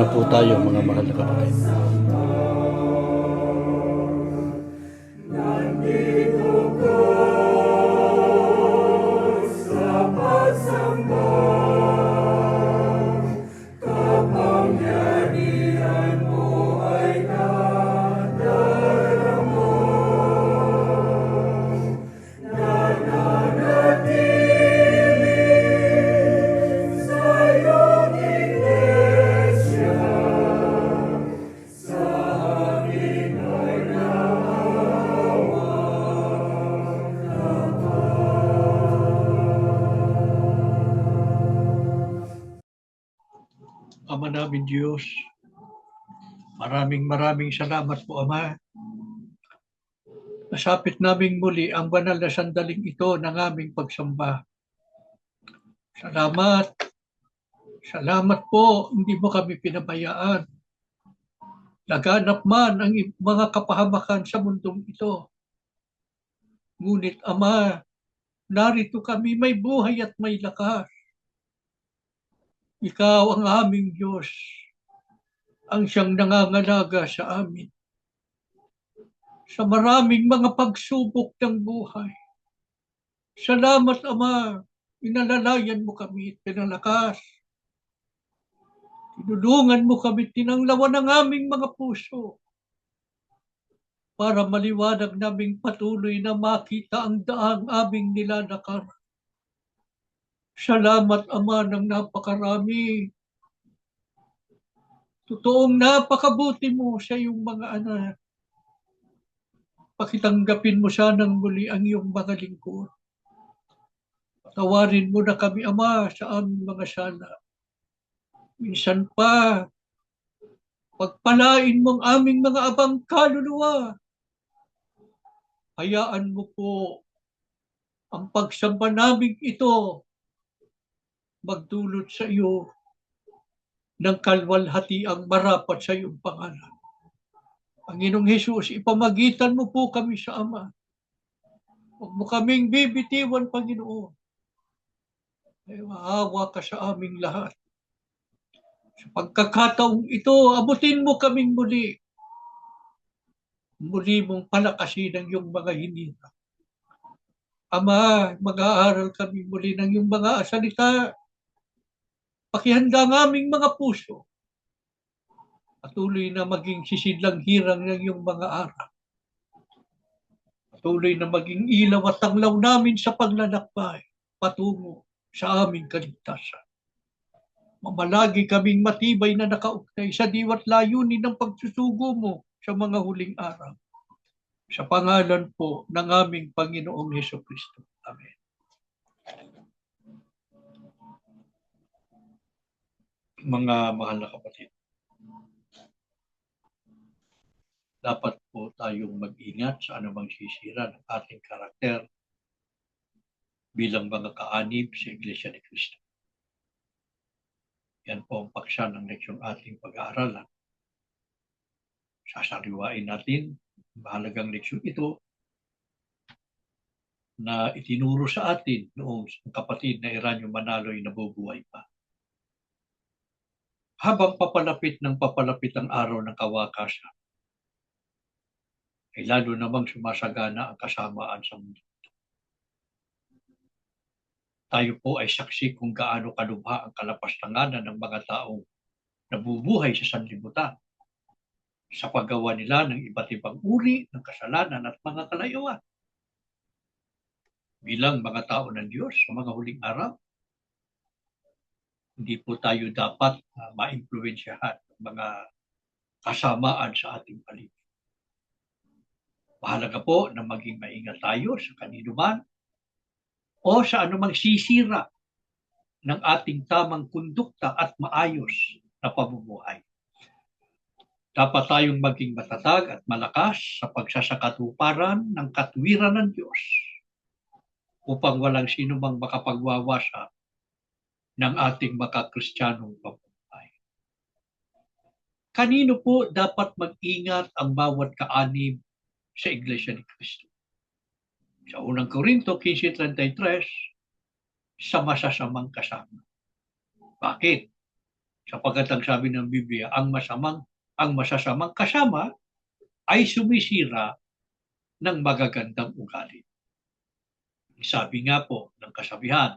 na po tayo, mga mahal na kapatid. Ama namin Diyos, maraming salamat po, Ama. Nasapit naming muli ang banal na sandaling ito ng aming pagsamba. Salamat. Salamat po, hindi mo kami pinabayaan. Laganap man ang mga kapahamakan sa mundong ito. Ngunit, Ama, narito kami, may buhay at may lakas. Ikaw ang aming Diyos, ang siyang nangangalaga sa amin. Sa maraming mga pagsubok ng buhay. Salamat, Ama, inalalayan mo kami at pinalakas. Tinulungan mo kami, tinanglawan ang aming mga puso para maliwanag naming patuloy na makita ang daang aming nilalakar. Salamat, Ama, ng napakarami. Totoong napakabuti mo sa iyong mga anak. Pakitanggapin mo sanang muli ang iyong mga lingkod. Patawarin mo na kami, Ama, sa aming mga sala. Minsan pa, pagpalain mo ang aming mga abang kaluluwa. Hayaan mo po ang pagsamba namin ito magdulot sa iyo ng kalwalhatiang marapat sa iyong pangalan. Panginoong Hesus, ipamagitan mo po kami sa Ama. Huwag mo kaming bibitiwan, Panginoon. Ay maawa ka sa aming lahat. Sa pagkakataong ito, abutin mo kaming muli. Muli mong palakasin ang iyong mga hininga. Ama, mag-aaral kami muli ng iyong mga salita. Pakihanda ang aming mga puso. Patuloy na maging sisidlang hirang ng iyong mga araw. Patuloy na maging ilaw at tanglaw namin sa paglalakbay patungo sa aming kaligtasan. Mamalagi kaming matibay na nakaugnay sa diwat layunin ng pagsusugo mo sa mga huling araw. Sa pangalan po ng aming Panginoong Hesukristo. Amen. Mga mahal na kapatid, dapat po tayong mag-ingat sa anumang sisira ng ating karakter bilang mga kaanib sa Iglesia ni Cristo. Yan po ang paksa ng leksyon ating pag-aaralan. Sasariwain natin ang mahalagang leksyon ito na itinuro sa atin noong ang kapatid na Eranio Manalo'y nabubuhay pa. Habang papalapit ang araw ng kawakasan, ay lalo namang sumasagana ang kasamaan sa mundo. Tayo po ay saksi kung gaano kalubha ang kalapastanganan ng mga taong nabubuhay sa sanlibutan sa paggawa nila ng iba't ibang uri ng kasalanan at mga kalayuan. Bilang mga tao ng Diyos sa mga huling araw, hindi po tayo dapat ma-impluwensyahan ng mga kasamaan sa ating paligid. Mahalaga po na maging maingat tayo sa kanino man o sa anumang sisira ng ating tamang kondukta at maayos na pamumuhay. Dapat tayong maging matatag at malakas sa pagsasakatuparan ng katwiran ng Diyos upang walang sino mang makapagwawasa ng ating makakristiyanong pamumuhay. Kanino po dapat mag-ingat ang bawat kaanib sa Iglesia ni Cristo? Sa unang Korinto 15:33, sa masasamang kasama. Bakit? Sapagkat ang sabi ng Biblia, ang masasamang kasama ay sumisira ng magagandang ugali. Sabi nga po ng kasabihan,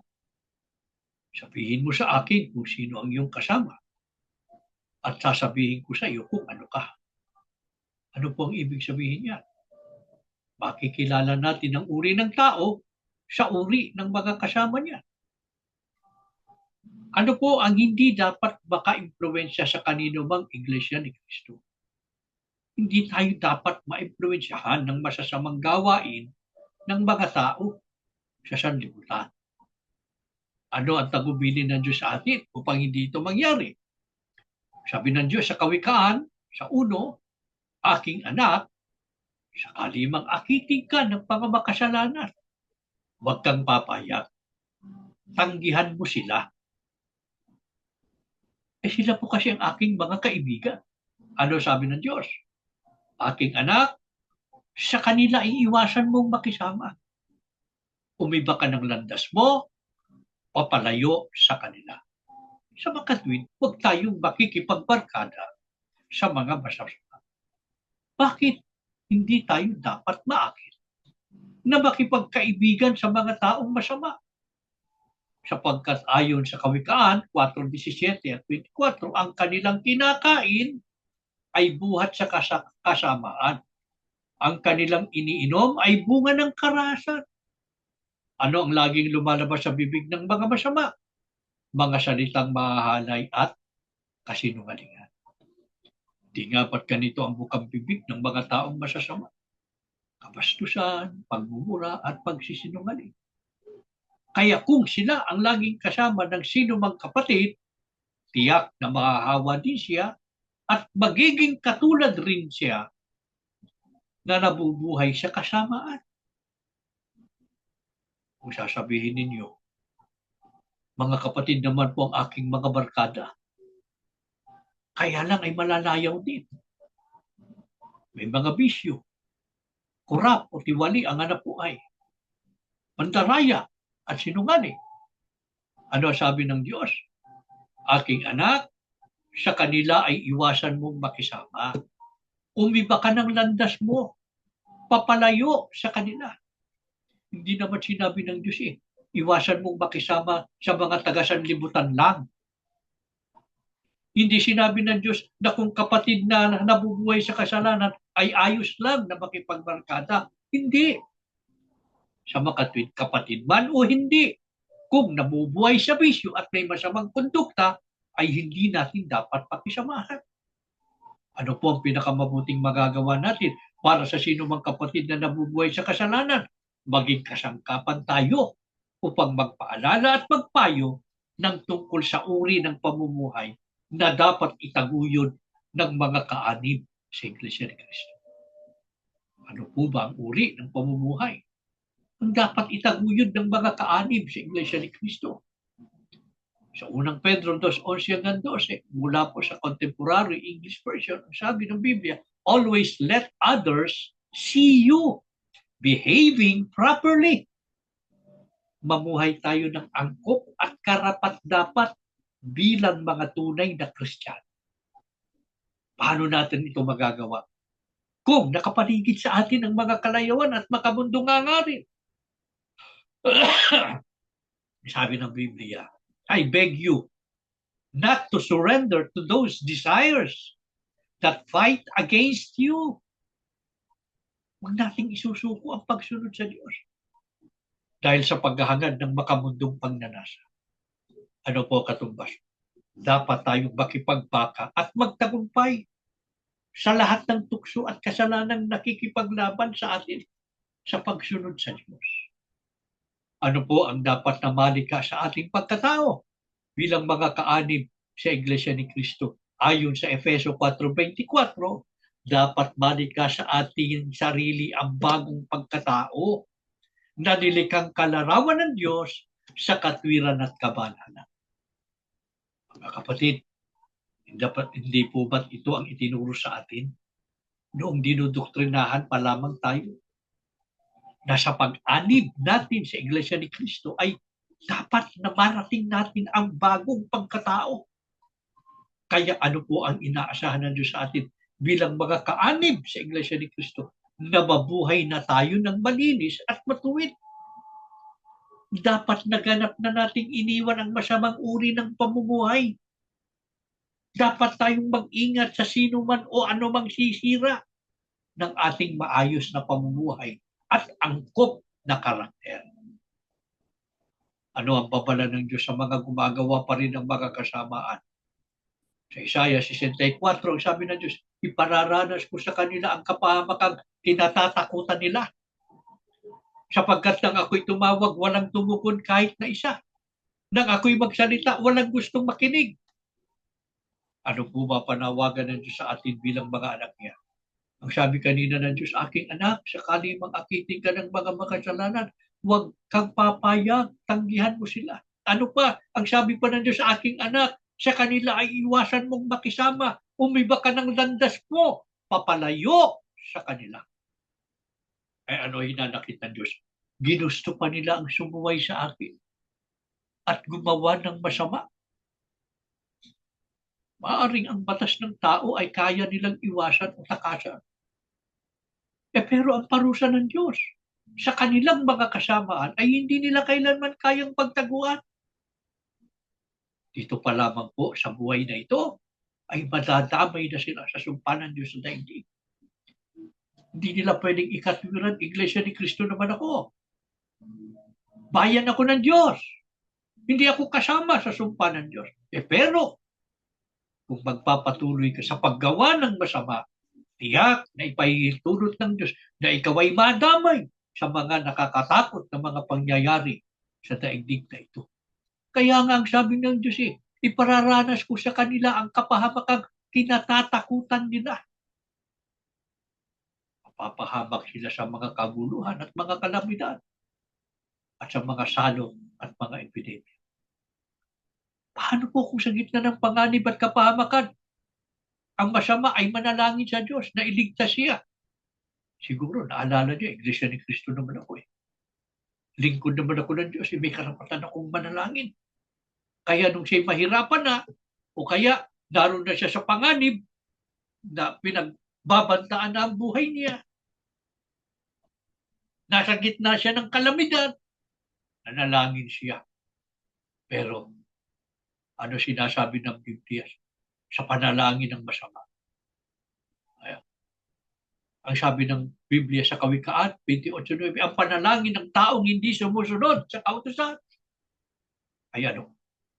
sabihin mo sa akin kung sino ang iyong kasama at sasabihin ko sa iyo kung ano ka. Ano po ang ibig sabihin niya? Makikilala natin ang uri ng tao sa uri ng mga kasama niya. Ano po ang hindi dapat maka-impluwensya sa kanino mang Iglesia ni Cristo? Hindi tayo dapat ma-impluwensyahan ng masasamang gawain ng mga tao sa sanlibutan. Ano ang tagubilin ng Diyos sa atin upang hindi ito mangyari? Sabi ng Diyos sa Kawikaan, sa 1, aking anak, sakali mang akiting ka ng pangamakasalanan, huwag kang papayag. Tanggihan mo sila. Sila po kasi ang aking mga kaibigan. Ano sabi ng Diyos? Aking anak, sa kanila iiwasan mong makisama. Umiba ka ng landas mo, papalayo sa kanila. Sa makatwid, huwag tayong makikipagbarkada sa mga masasama. Bakit hindi tayo dapat maakit na makipagkaibigan sa mga taong masama? Sapagkat ayon sa Kawikaan 4:17 at 24, ang kanilang kinakain ay buhat sa kasamaan. Ang kanilang iniinom ay bunga ng karahasan. Ano ang laging lumalabas sa bibig ng mga masama? Mga salitang mahahalay at kasinungalingan. Di nga ba't ganito ang bukang bibig ng mga taong masasama? Kabastusan, pagmumura at pagsisinungaling. Kaya kung sila ang laging kasama ng sino mang kapatid, tiyak na mahahawa din siya at magiging katulad rin siya na nabubuhay sa kasamaan. Kung sasabihin ninyo, mga kapatid naman po ang aking mga barkada, kaya lang ay malalayaw din. May mga bisyo, kurap o tiwali ang anak po ay mandaraya at sinungaling. Ano sabi ng Diyos? Aking anak, sa kanila ay iwasan mong makisama. Umiba ka ng landas mo, papalayo sa kanila. Hindi naman sinabi ng Diyos iwasan mong makisama sa mga taga-sanlibutan lang. Hindi sinabi ng Diyos na kung kapatid na nabubuhay sa kasalanan ay ayos lang na makipagbarkada. Hindi. Sa makatwid, kapatid man o hindi, kung nabubuhay sa bisyo at may masamang kondukta, ay hindi natin dapat pakisamahan. Ano po ang pinakamabuting magagawa natin para sa sino mang kapatid na nabubuhay sa kasalanan? Maging kasangkapan tayo upang magpaalala at magpayo ng tungkol sa uri ng pamumuhay na dapat itaguyod ng mga kaanib sa Iglesia ni Cristo. Ano po ba ang uri ng pamumuhay ang dapat itaguyod ng mga kaanib sa Iglesia ni Cristo? Sa unang Pedro 2:11-12, mula po sa Contemporary English Version, sabi ng Biblia, always let others see you behaving properly. Mamuhay tayo ng angkop at karapat-dapat bilang mga tunay na Kristiyano. Paano natin ito magagawa? Kung nakapaligid sa atin ang mga kalayawan at makabundong angarin. Sabi ng Biblia, I beg you not to surrender to those desires that fight against you. Huwag nating isusuko ang pagsunod sa Diyos dahil sa paghahangad ng makamundong pagnanasa. Ano po katumbas? Dapat tayong makipagbaka at magtagumpay sa lahat ng tukso at kasalanang nakikipaglaban sa atin sa pagsunod sa Diyos. Ano po ang dapat na malika sa ating pagkatao bilang mga kaanib sa Iglesia ni Cristo? Ayon sa Efeso 4:24, dapat malika sa ating sarili ang bagong pagkatao na nilikang kalarawan ng Diyos sa katwiran at kabanalan. Mga kapatid, hindi po ba't ito ang itinuro sa atin noong dinodoktrinahan pa lamang tayo? Na sa pag-anib natin sa Iglesia ni Cristo ay dapat na marating natin ang bagong pagkatao. Kaya ano po ang inaasahan ng Diyos sa atin bilang mga kaanib sa Iglesia ni Cristo? Na mabuhay na tayo ng malinis at matuwid. Dapat naganap na nating iniwan ang masamang uri ng pamumuhay. Dapat tayong mag-ingat sa sino man o anumang sisira ng ating maayos na pamumuhay at angkop na karakter. Ano ang babala ng Diyos sa mga gumagawa pa rin ng mga kasamaan? Sa Isaiah 64, ang sabi ng Diyos, ipararanas ko sa kanila ang kapahamakang tinatatakutan nila. Sapagkat nang ako'y tumawag, walang tumukod kahit na isa. Nang ako'y magsalita, walang gustong makinig. Ano po ba panawagan ng Diyos sa atin bilang mga anak niya? Ang sabi kanina ng Diyos, aking anak, sakali mang-akitin ka ng mga makasalanan, huwag kang papayag, tanggihan mo sila. Ano pa? Ang sabi pa ng Diyos sa aking anak, sa kanila ay iwasan mong makisama, umiba ka ng landas mo, papalayo sa kanila. Ay ano hinanakit ng Diyos? Ginusto pa nila ang sumuway sa akin at gumawa ng masama. Maaring ang batas ng tao ay kaya nilang iwasan o takasan. Pero ang parusa ng Diyos sa kanilang mga kasamaan ay hindi nila kailanman kayang pagtaguan. Dito pa lamang po sa buhay na ito ay madadamay na sila sa sumpa ng Diyos sa daigdig. Hindi nila pwedeng ikatwiran, Iglesia ni Cristo naman ako. Bayan ako ng Diyos. Hindi ako kasama sa sumpa ng Diyos. Pero kung magpapatuloy ka sa paggawa ng masama, tiyak na ipahihintulot ng Diyos na ikaw ay madamay sa mga nakakatakot na mga pangyayari sa daigdig na ito. Kaya nga ang sabi ng Diyos ipararanas ko sa kanila ang kapahamakang kinatatakutan nila. Mapapahamak sila sa mga kaguluhan at mga kalamidad at sa mga salong at mga epidemya. Paano po kung sa gitna ng panganib at kapahamakan, ang masama ay manalangin sa Diyos na iligtas siya? Siguro, naalala niyo, Iglesia ni Cristo naman ako Lingkod naman ako ng Diyos, may karapatan akong manalangin. Kaya nung siya mahirapan na, o kaya naroon na siya sa panganib, na pinagbabantaan na ang buhay niya, nasa gitna siya ng kalamidad, nanalangin siya. Pero, ano sinasabi ng Biblia sa panalangin ng masama? Ang sabi ng Biblia sa Kawikaan 28:9, ang panalangin ng taong hindi sumusunod sa kautusan ay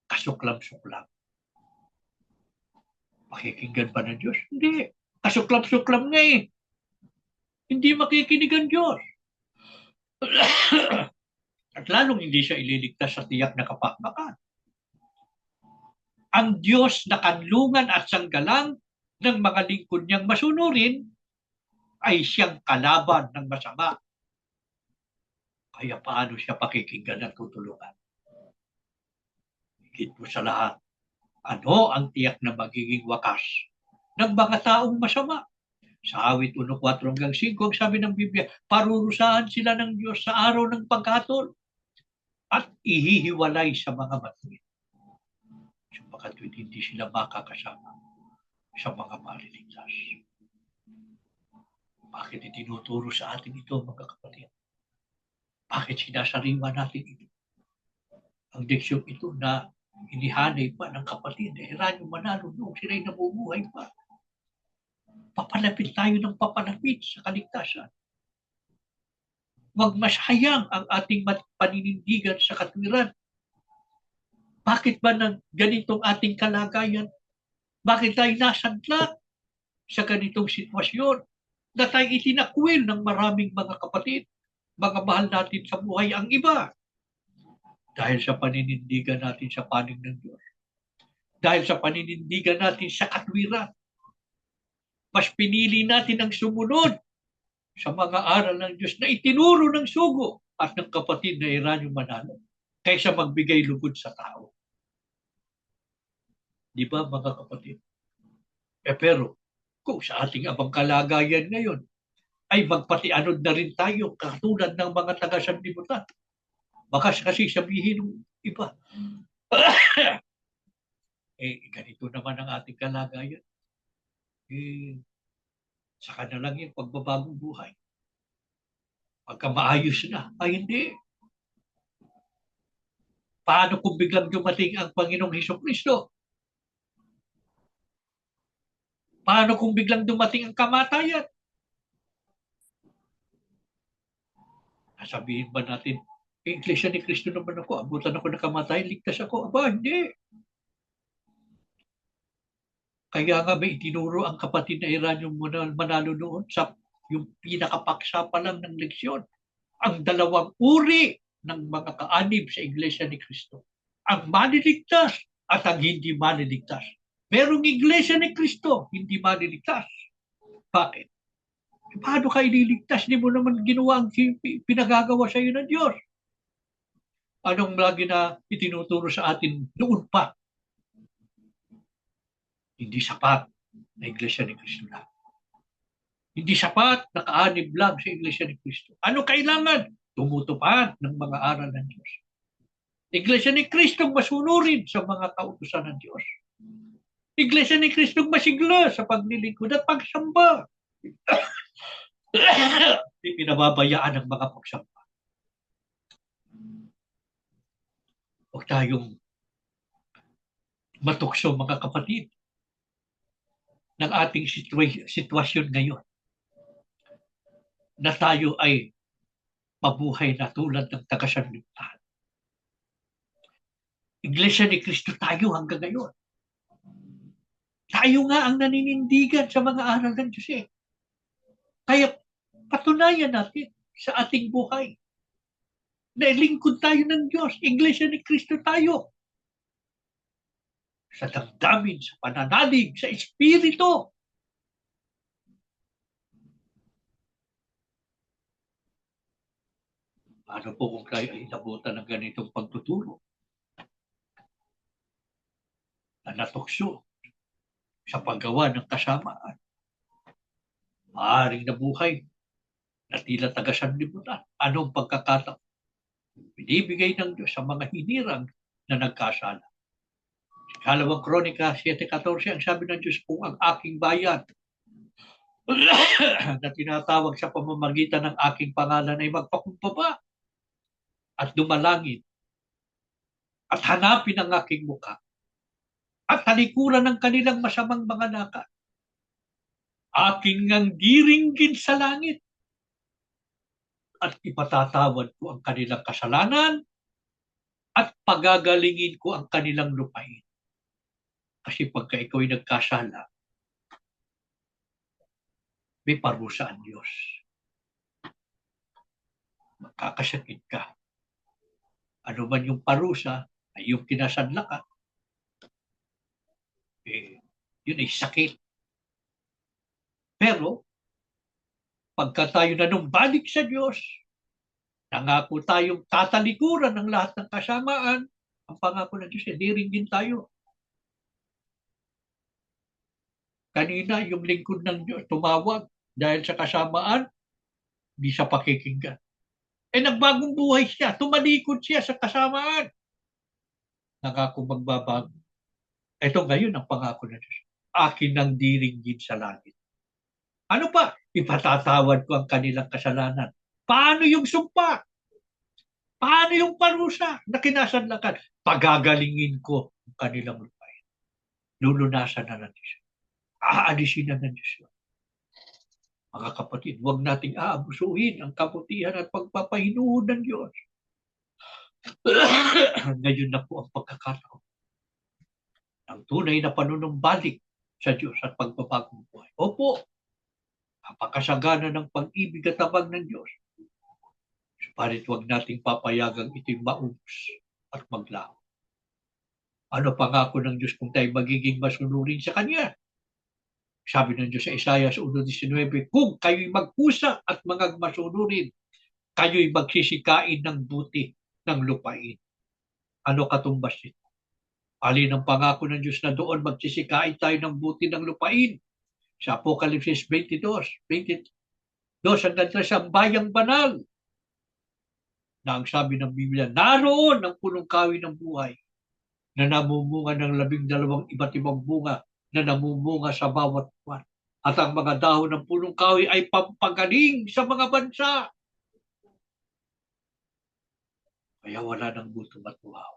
kasuklam-suklam. Pakikinggan pa ng Diyos? Hindi. Kasuklam-suklam nga Hindi makikinig ang Diyos. At lalong hindi siya ililigtas sa tiyak na kapahamakan. Ang Diyos na kanlungan at sanggalang ng mga lingkod niyang masunurin ay siyang kalaban ng masama. Kaya paano siya pakikinggan at tutulungan? Higit mo sa lahat, ano ang tiyak na magiging wakas ng mga taong masama? Sa awit 1:4-5, ang sabi ng Biblia, parurusahan sila ng Diyos sa araw ng paghatol at ihihiwalay sa mga matuwid. Sapagkat hindi sila makakasama sa mga maliligtas. Bakit itinuturo sa atin ito, mga kapatid? Bakit sinasariwa natin ito? Ang diksyon ito na inihanay pa ng kapatid Heranio Manalo noong sila'y nabubuhay pa. Papalapit tayo ng papalapit sa kaligtasan. Huwag masayang ang ating paninindigan sa katwiran. Bakit ba ng ganitong ating kalagayan? Bakit tayo nasadla sa ganitong sitwasyon? Na tayo itinakwil ng maraming mga kapatid, mga mahal natin sa buhay ang iba. Dahil sa paninindigan natin sa panig ng Diyos. Dahil sa paninindigan natin sa katwiran. Mas pinili natin ang sumunod sa mga aral ng Diyos na itinuro ng sugo at ng kapatid na Heranio Manalo kaysa magbigay lugod sa tao. Di ba, mga kapatid? Pero kung sa ating abang kalagayan ngayon ay magpatianod na rin tayo katulad ng mga taga-sanlibutan. Baka kasi sabihin ng iba, Ganito naman ang ating kalagayan. Saka na lang yung pagbabagong buhay. Pagka maayos na, ay hindi. Paano kung biglang dumating ang Panginoong Hesukristo? Paano kung biglang dumating ang kamatayan? Sabihin ba natin, Iglesia ni Cristo naman ako, abutan ako ng kamatayan, ligtas ako. Aba, hindi. Kaya nga may itinuro ang kapatid na Eranio Manalo noon sa yung pinakapaksa pa lang ng leksyon. Ang dalawang uri ng mga kaanib sa Iglesia ni Cristo. Ang maliligtas at ang hindi maliligtas. Merong Iglesia ni Cristo, hindi maliligtas. Bakit? Paano ka ililigtas? Di mo naman ginawa ang pinagagawa sa iyo ng Diyos. Anong lagi na itinuturo sa atin noon pa? Hindi sapat na Iglesia ni Cristo lang. Hindi sapat na kaanib lang sa Iglesia ni Cristo. Ano kailangan? Tumutupad ng mga aral ng Diyos. Iglesia ni Cristo masunurin sa mga kautusan ng Diyos. Iglesia ni Cristo masigla sa paglilingkod at pagsamba. Hindi pinababayaan ang mga pagsamba. Huwag tayong matukso, mga kapatid, ng ating sitwasyon ngayon na tayo ay mabuhay na tulad ng tagasanlibutan. Iglesia ni Cristo tayo hanggang ngayon. Tayo nga ang naninindigan sa mga aral ng Diyos eh. Kaya patunayan natin sa ating buhay na lingkod tayo ng Diyos. Iglesia ni Cristo tayo. Sa damdamin, sa pananalig, sa Espiritu. Ano po kung tayo ay inabutan ng ganitong pagtuturo? Na natukso sa paggawa ng kasamaan. Maaaring nabuhay na tila tagasanlibutan. Anong pagkakataon? Binibigay ng Diyos sa mga hinirang na nagkasala. Ikalawang Kronika 7:14, ang sabi ng Diyos, kung ang aking bayan na tinatawag sa pamamagitan ng aking pangalan ay magpakumbaba at dumalangin at hanapin ang aking mukha at halikuran ng kanilang masamang mga lakad, aking ngang diringgin sa langit at ipatatawad ko ang kanilang kasalanan at pagagalingin ko ang kanilang lupain. Kasi pagka ikaw ay nagkasala, may parusa ang Diyos. Magkakasakit ka. Ano man yung parusa ay yung kinasadla ka, yun ay sakit. Pero, pagka tayo nanumbalik sa Diyos, nangako tayong tatalikuran ng lahat ng kasamaan, ang pangako ng Diyos, diringgin tayo. Kanina, yung lingkod ng Diyos tumawag dahil sa kasamaan, di sa pakikinggan. Nagbagong buhay siya, tumalikod siya sa kasamaan. Nangako magbabago. Ito ngayon ang pangako ng Diyos. Akin ang diringgin sa langit. Ano pa? Ipatatawad ko ang kanilang kasalanan. Paano yung sumpa? Paano yung parusa na kinasadlakan? Pagagalingin ko ang kanilang lupain. Lulunasan na ng Diyos. Aalisin na ng Diyos. Mga kapatid, huwag nating aabusuhin ang kabutihan at pagpapahinuhod ng Diyos. Ngayon na po ang pagkakataon ng tunay na panunumbalik sa Diyos at pagpapagong buhay. Opo, napakasagana ng pag-ibig at tabang ng Diyos. Subalit huwag nating papayagang ito'y maubos at maglaho. Ano pangako ng Diyos kung tayo magiging masunurin sa Kanya? Sabi ng Diyos sa Isaiah 1:19, kung kayo'y magpusa at mga masunurin, kayo'y magsisikain ng buti ng lupain. Ano katumbas ito? Alin ang pangako ng Diyos na doon magsisikain tayo ng buti ng lupain? Sa Apokalipsis 22 hanggang 3, ang bayang banal. Na ang sabi ng Biblia, naroon ang punong kawi ng buhay. na namumunga ng 12 iba't ibang bunga na namumunga sa bawat buwan. At ang mga dahon ng punong kahoy ay pampagaling sa mga bansa. Kaya wala nang gutom at uhaw.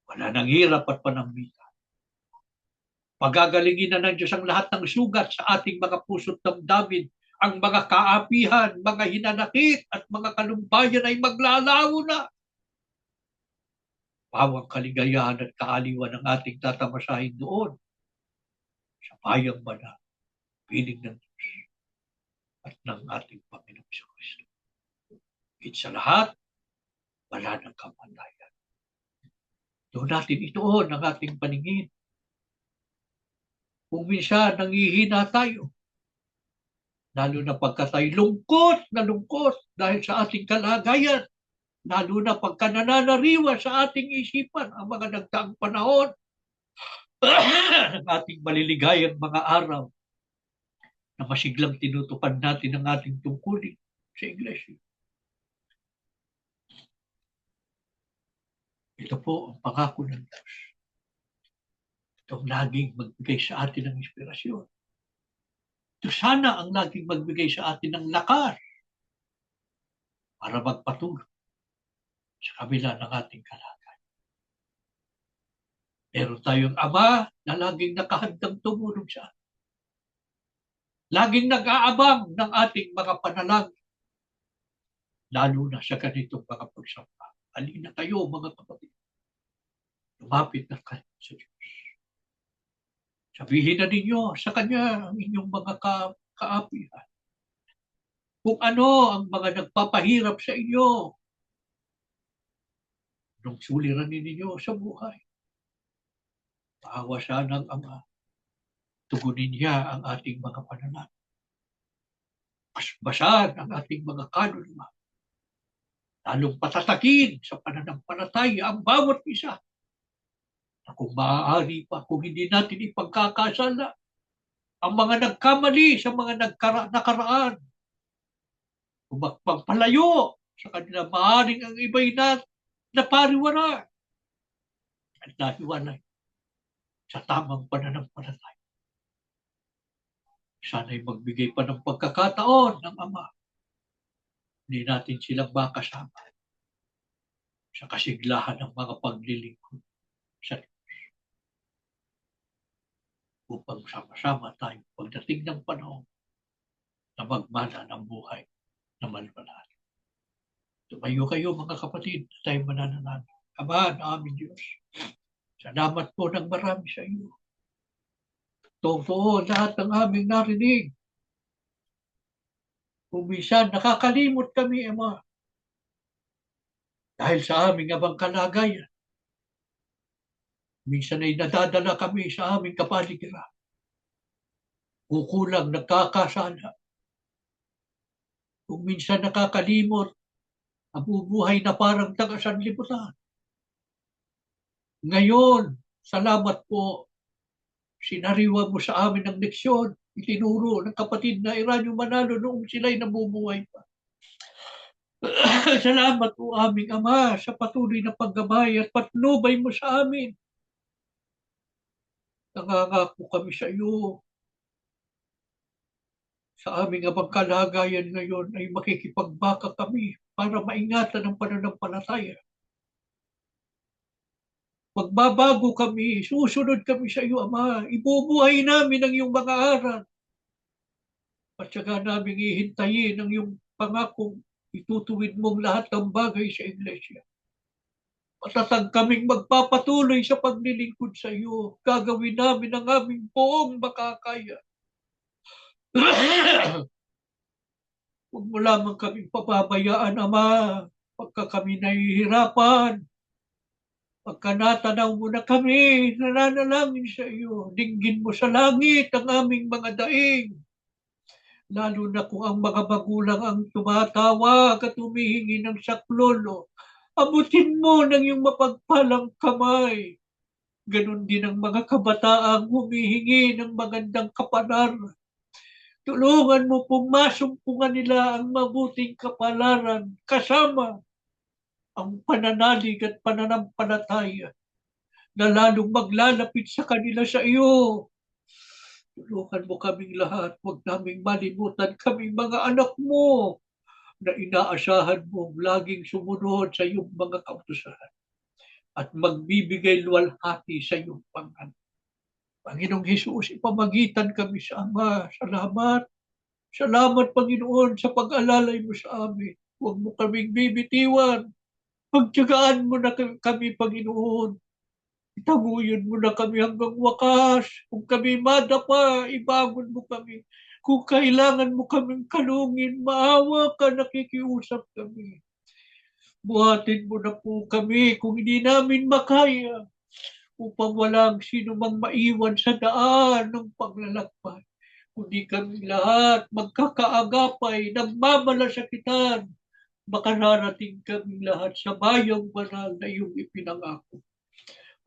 Wala nang hirap at panambitan. Pagagalingin na ng Diyos ang lahat ng sugat sa ating mga puso't damdamin. Ang mga kaapihan, mga hinanakit at mga kalumbayan ay maglalaho na. Pawang kaligayahan at kaaliwan ng ating tatamasahin doon sa bayang banal, piling ng Diyos at ng ating Panginoong Kristo. Higit sa lahat, wala ng kamatayan. Doon natin ituon ang ating paningin. Kung minsan nangihina tayo, lalo na pagka tayo lungkot na lungkot dahil sa ating kalagayan, lalo na pagka nananariwa sa ating isipan ang mga nagdaang panahon ng ating maliligayang mga araw na masiglang tinutupan natin ang ating tungkulin sa iglesia. Ito po ang pangako ng Diyos. Ito ang laging magbigay sa atin ng inspirasyon. Ito sana ang laging magbigay sa atin ng lakas para magpatuloy sa kabila ng ating kalagayan. Meron tayong Ama na laging nakahandang tumulong sa atin. Laging nag-aabang ng ating mga panalangin, lalo na sa ganitong mga pagsamba. Halina kayo mga kapatid. Lumapit na kayo sa Diyos. Sabihin na ninyo sa Kanya ang inyong mga kaapihan. Kung ano ang mga nagpapahirap sa inyo, nung suliranin ninyo sa buhay. Paawa sana ng Ama. Tugunin niya ang ating mga panalangin. Basbasan ang ating mga kaluluwa. Lalong patatakin sa pananampalataya ang bawat isa. Na kung maaari pa, kung hindi natin ipagkakasala ang mga nagkamali sa mga nakaraan, kung magpapalayo sa kanila, maaaring ang iba'y napariwara at nahiwalay sa tamang pananampalataya. Sana'y magbigay pa ng pagkakataon ng Ama. Hindi natin silang makasama sa kasiglahan ng mga paglilingkod sa Diyos. Upang sama-sama tayo pagdating ng panahon na magmana ng buhay na malwalhati. Tumayo kayo mga kapatid, tayo mananalangin. Ama na aming Diyos, salamat po ng marami sa iyo. Totoo lahat ng aming narinig. Kung minsan nakakalimot kami, Ama, dahil sa aming abang kalagayan. Minsan ay nadadala kami sa aming kapaligiran. Kukulang, nagkakasala. Kung minsan nakakalimot, nabubuhay na parang taga-sanlibutan. Ngayon, salamat po, sinariwa mo sa amin ang leksyon, itinuro ng kapatid na Eranio Manalo noong sila'y nabubuhay pa. Salamat po aming Ama sa patuloy na paggabay at patnubay mo sa amin. Nangangako kami sa iyo. Sa aming abang kalagayan ngayon ay makikipagbaka kami para maingatan ang pananampalataya. Magbabago kami, susunod kami sa iyo, Ama. Ibubuhay namin ang iyong mga aral. At saka namin ihintayin ang iyong pangakong itutuwid mong lahat ng bagay sa iglesia. Matatag kaming magpapatuloy sa paglilingkod sa iyo. Gagawin namin ang aming buong makakaya. Huwag mo lamang kaming pababayaan, Ama, pagka kami nahihirapan. Pagka natanaw mo na kami, nananalangin sa iyo. Dinggin mo sa langit ang aming mga daing. Lalo na kung ang mga magulang ang tumatawag at humihingi ng saklolo. Abutin mo ng iyong mapagpalang kamay. Ganon din ang mga kabataang humihingi ng magandang kapalaran. Tulungan mo pong masumpungan nila ang mabuting kapalaran kasama ang pananalig at pananampalataya na lalong maglalapit sa kanila sa iyo. Tulungan mo kaming lahat. Huwag naming malimutan kaming mga anak mo na inaasahan mong laging sumunod sa iyong mga kautusan at magbibigay luwalhati sa iyong pangalan. Panginoong Hesus, ipamagitan kami sa Ama. Salamat. Salamat, Panginoon, sa pag-alalay mo sa amin. Huwag mo kaming bibitiwan. Pagtiyagaan mo na kami, Panginoon. Itaguyin mo na kami hanggang wakas. Kung kami madapa, ibangon mo kami. Kung kailangan mo kaming kalungin, maawa ka, nakikiusap kami. Buhatin mo na po kami kung hindi namin makaya upang walang sino mang maiwan sa daan ng paglalakbay. Kundi kami lahat magkakaagapay ng mamalasakitan, makararating kami lahat sa bayang banal na iyong ipinangako.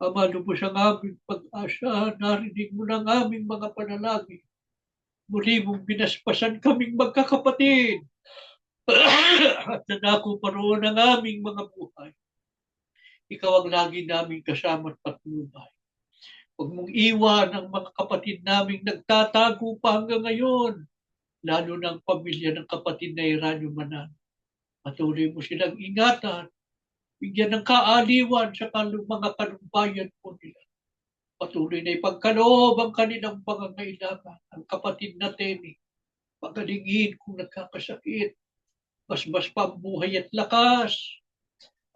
Ama, lubos ang aming pag-asa, narinig mo ng aming mga panalangin. Muli mong binaspasan kaming magkakapatid at nanako paroon ang aming mga buhay. Ikaw ang lagi naming kasama at patnubay. Huwag mong iwan ang mga kapatid naming nagtatago pa hanggang ngayon, lalo ng pamilya ng kapatid na Eranio Manan. Patuloy mo silang ingatan, bigyan ng kaaliwan sa mga kalubayan po nila. Patuloy na ipagkaloob ang kanilang pangangailangan. Ang kapatid na Tenny, pagalingin kung nagkakasakit, basbas pa ang buhay at lakas.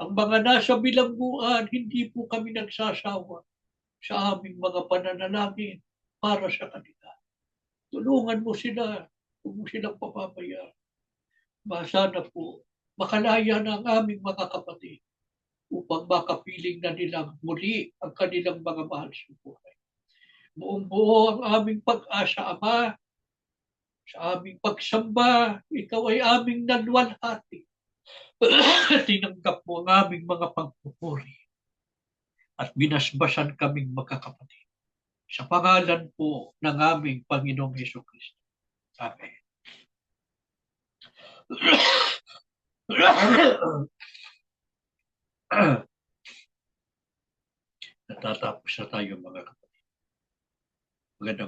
Ang mga nasa bilangguan, hindi po kami nagsasawa sa aming mga pananalangin para sa kanila. Tulungan mo sila, huwag mo silang papabayaan. Sana po, makalaya na ang aming mga kapatid upang makapiling na nilang muli ang kanilang mga mahal sa buhay. Buong buo ang aming pag-asa, Ama, sa aming pagsamba, ikaw ay aming naluwalhati. Tinanggap mo ang aming mga pagpupuri at binasbasan kaming magkakapatid. Sa pangalan po ng aming Panginoong Hesukristo. Amen. Natatapos na tayo mga kapatid. Magandang